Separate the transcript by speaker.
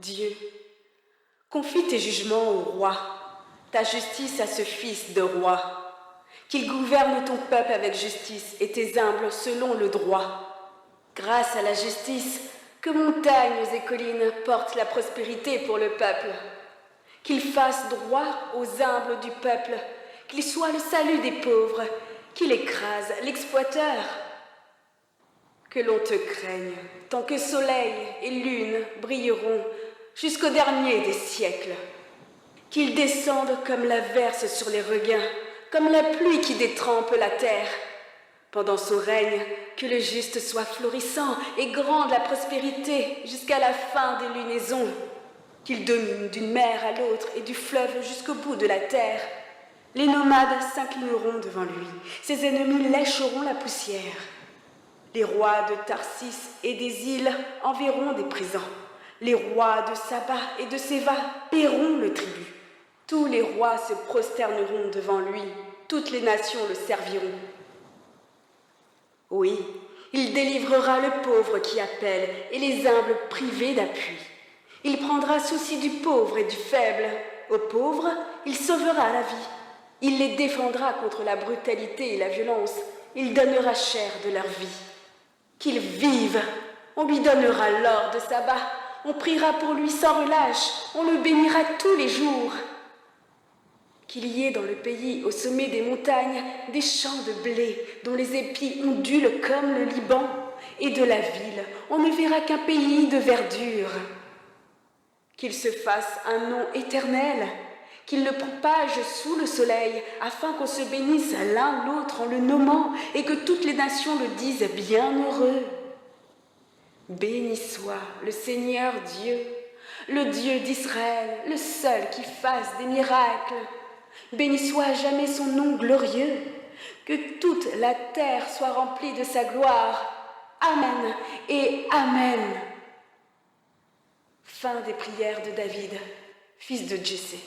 Speaker 1: Dieu, confie tes jugements au roi, ta justice à ce fils de roi, qu'il gouverne ton peuple avec justice et tes humbles selon le droit. Grâce à la justice, que montagnes et collines portent la prospérité pour le peuple. Qu'il fasse droit aux humbles du peuple, qu'il soit le salut des pauvres, qu'il écrase l'exploiteur. Que l'on te craigne, tant que soleil et lune brilleront jusqu'au dernier des siècles. Qu'il descende comme l'averse sur les regains, comme la pluie qui détrempe la terre. Pendant son règne, que le juste soit florissant et grande la prospérité jusqu'à la fin des lunaisons. Qu'il domine d'une mer à l'autre et du fleuve jusqu'au bout de la terre. Les nomades s'inclineront devant lui, ses ennemis lécheront la poussière. Les rois de Tarsis et des îles enverront des présents. Les rois de Saba et de Séva paieront le tribut. Tous les rois se prosterneront devant lui, toutes les nations le serviront. Oui, il délivrera le pauvre qui appelle et les humbles privés d'appui. Il prendra souci du pauvre et du faible. Aux pauvres, il sauvera la vie. Il les défendra contre la brutalité et la violence. Il donnera chair de leur vie. Qu'il vive, on lui donnera l'or de Saba. On priera pour lui sans relâche. On le bénira tous les jours. Qu'il y ait dans le pays, au sommet des montagnes, des champs de blé dont les épis ondulent comme le Liban, et de la ville, on ne verra qu'un pays de verdure. Qu'il se fasse un nom éternel, qu'il le propage sous le soleil, afin qu'on se bénisse l'un l'autre en le nommant, et que toutes les nations le disent bienheureux. Béni soit le Seigneur Dieu, le Dieu d'Israël, le seul qui fasse des miracles. Béni soit à jamais son nom glorieux, que toute la terre soit remplie de sa gloire. Amen et Amen. Fin des prières de David, fils de Jessé.